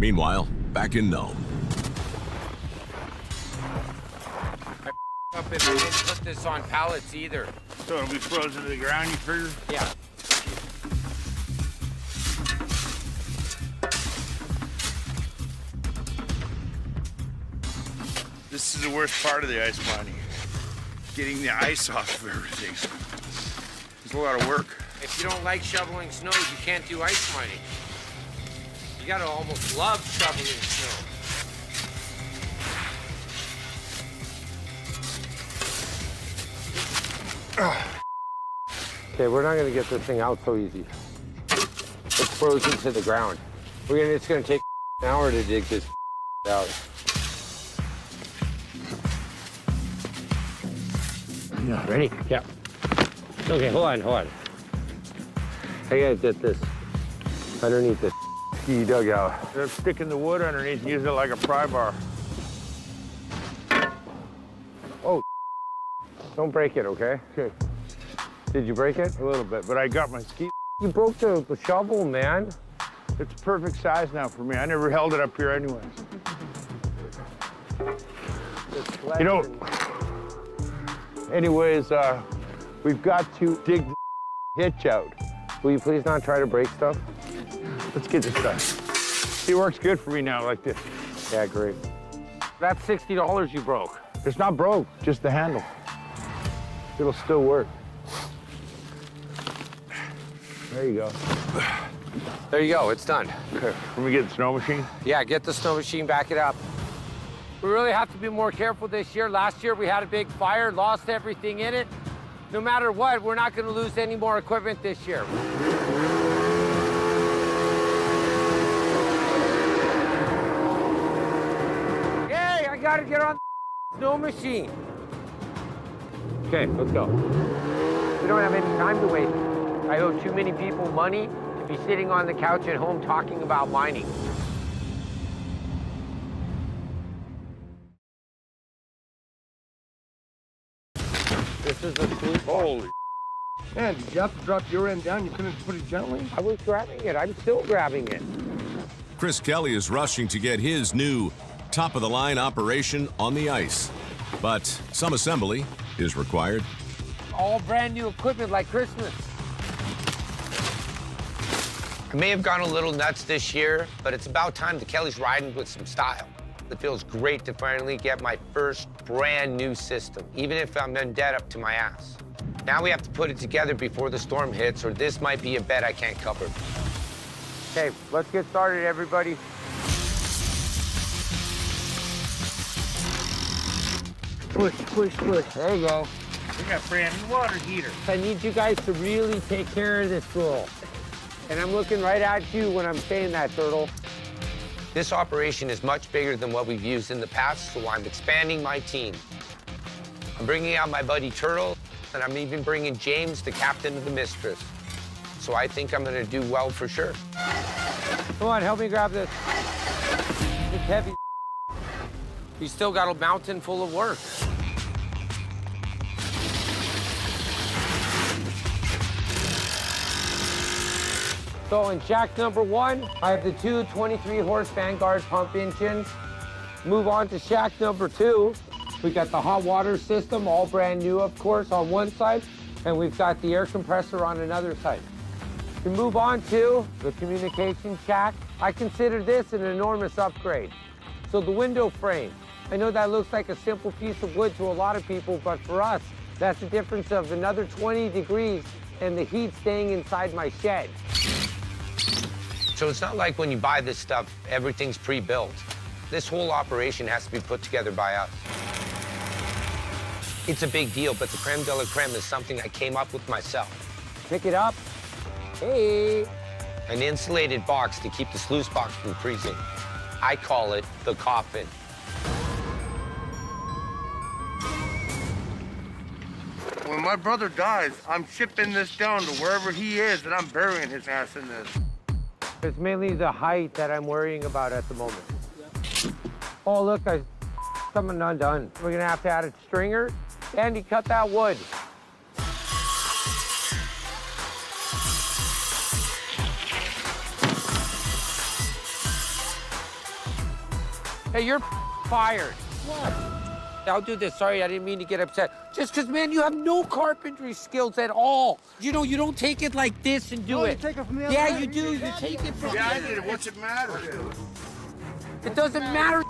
Meanwhile, back in Nome. Up and I didn't put this on pallets either. So it'll be frozen to the ground, you figure? Yeah. This is the worst part of the ice mining. Getting the ice off of everything. It's a lot of work. If you don't like shoveling snow, you can't do ice mining. You gotta almost love shoveling snow. Okay, we're not gonna get this thing out so easy. It's frozen to the ground. It's gonna take an hour to dig this out. Yeah. Ready? Yeah. Okay, hold on. I gotta get this underneath this ski dugout. They're sticking the wood underneath and using it like a pry bar. Oh, don't break it, okay? Okay. Did you break it? A little bit, but I got my ski. You broke the shovel, man. It's perfect size now for me. I never held it up here anyways. You know, anyways, we've got to dig the hitch out. Will you please not try to break stuff? Let's get this done. It works good for me now like this. Yeah, great. That's $60 you broke. It's not broke, just the handle. It'll still work. There you go. There you go, it's done. Okay, let me get the snow machine. Yeah, get the snow machine, back it up. We really have to be more careful this year. Last year we had a big fire, lost everything in it. No matter what, we're not gonna lose any more equipment this year. Hey, I gotta get on the snow machine. Okay, let's go. We don't have any time to waste. I owe too many people money to be sitting on the couch at home talking about mining. This is a sweet. Holy. Man, did you have to drop your end down? You couldn't put it gently? I was grabbing it. I'm still grabbing it. Chris Kelly is rushing to get his new top-of-the-line operation on the ice. But some assembly is required. All brand new equipment like Christmas. I may have gone a little nuts this year, but it's about time the Kelly's riding with some style. It feels great to finally get my first brand new system, even if I'm in debt up to my ass. Now we have to put it together before the storm hits, or this might be a bet I can't cover. Okay, let's get started, everybody. Push, push, push. There you go. We got brand new water heater. I need you guys to really take care of this girl. And I'm looking right at you when I'm saying that, Turtle. This operation is much bigger than what we've used in the past, so I'm expanding my team. I'm bringing out my buddy Turtle, and I'm even bringing James, the captain of the Mistress. So I think I'm gonna do well for sure. Come on, help me grab this. It's heavy. We still got a mountain full of work. So in shack number 1, I have the two 23-horse Vanguard pump engines. Move on to shack number 2. We got the hot water system, all brand new, of course, on one side, and we've got the air compressor on another side. To move on to the communication shack, I consider this an enormous upgrade. So the window frame, I know that looks like a simple piece of wood to a lot of people, but for us, that's a difference of another 20 degrees and the heat staying inside my shed. So it's not like when you buy this stuff, everything's pre-built. This whole operation has to be put together by us. It's a big deal, but the creme de la creme is something I came up with myself. Pick it up. Hey. An insulated box to keep the sluice box from freezing. I call it the coffin. When my brother dies, I'm shipping this down to wherever he is, and I'm burying his ass in this. It's mainly the height that I'm worrying about at the moment. Oh, look, something undone. We're gonna have to add a stringer. Andy, cut that wood. Hey, you're fired. What? I'll do this. Sorry, I didn't mean to get upset. Just because, man, you have no carpentry skills at all. You know, you don't take it like this and do it. You take it from the other Yeah, side. you do. You take it from Yeah, I the did it. What's it matter? It doesn't matter.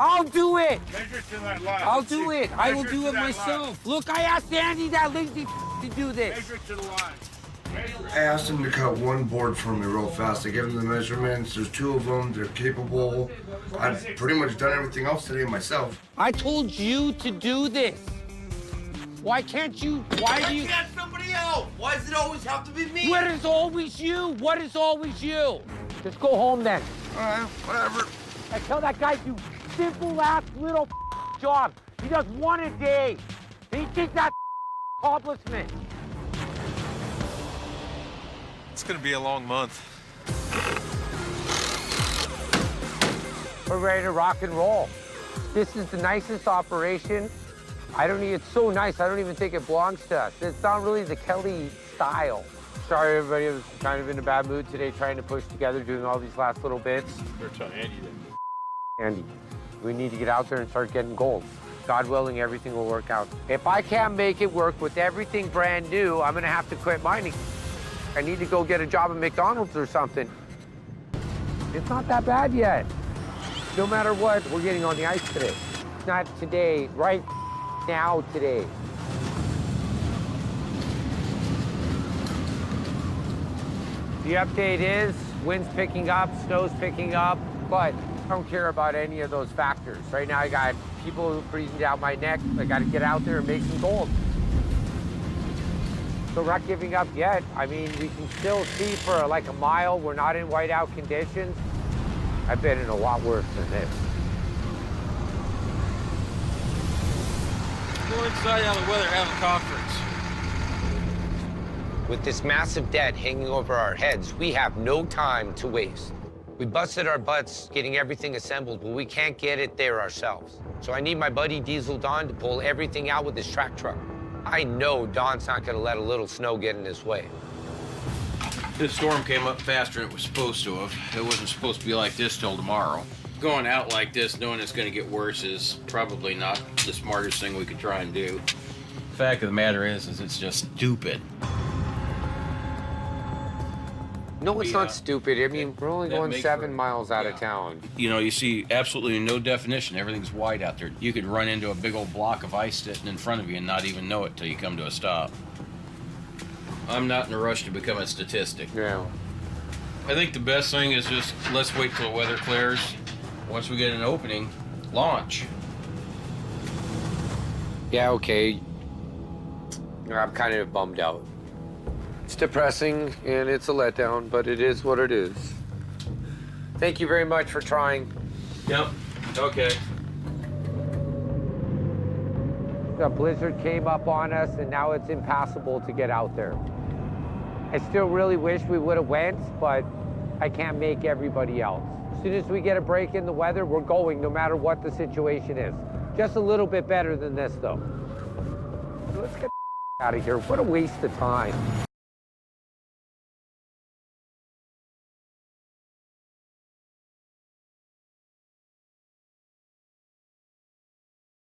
I'll do it. Measure it to that line. I'll Let's do see. it. I will Measure do to it that myself. Look, I asked Andy, that lazy to do this. Measure it to the line. I asked him to cut one board for me real fast. I gave him the measurements. There's 2 of them. They're capable. I've pretty much done everything else today myself. I told you to do this. Why can't you? Why do you? Get somebody else. Why does it always have to be me? What is always you? What is always you? Just go home then. All right, whatever. I tell that guy do simple ass little job. He does 1 a day. And he thinks that's accomplishment. It's gonna be a long month. We're ready to rock and roll. This is the nicest operation. It's so nice, I don't even think it belongs to us. It's not really the Kelly style. Sorry, everybody, I was kind of in a bad mood today trying to push together, doing all these last little bits. Better tell Andy that. Andy, we need to get out there and start getting gold. God willing, everything will work out. If I can't make it work with everything brand new, I'm gonna have to quit mining. I need to go get a job at McDonald's or something. It's not that bad yet. No matter what, we're getting on the ice today. Not today, right now today. The update is wind's picking up, snow's picking up, but I don't care about any of those factors. Right now I got people freezing down my neck. I gotta get out there and make some gold. So we're not giving up yet. I mean, we can still see for like a mile. We're not in whiteout conditions. I've been in a lot worse than this. Go inside out of the weather, have a conference. With this massive debt hanging over our heads, we have no time to waste. We busted our butts getting everything assembled, but we can't get it there ourselves. So I need my buddy Diesel Don to pull everything out with his track truck. I know Don's not gonna let a little snow get in his way. This storm came up faster than it was supposed to have. It wasn't supposed to be like this till tomorrow. Going out like this, knowing it's going to get worse, is probably not the smartest thing we could try and do. The fact of the matter is it's just stupid. No, it's not stupid. I mean, we're only that going makes 7 for- miles out of yeah. town. You know, you see absolutely no definition. Everything's white out there. You could run into a big old block of ice sitting in front of you and not even know it till you come to a stop. I'm not in a rush to become a statistic. Yeah. I think the best thing is just let's wait till the weather clears. Once we get an opening, launch. Yeah, okay. I'm kind of bummed out. It's depressing and it's a letdown, but it is what it is. Thank you very much for trying. Yep. Okay. The blizzard came up on us and now it's impassable to get out there. I still really wish we would have went, but I can't make everybody else. As soon as we get a break in the weather, we're going no matter what the situation is. Just a little bit better than this though. Let's get out of here. What a waste of time.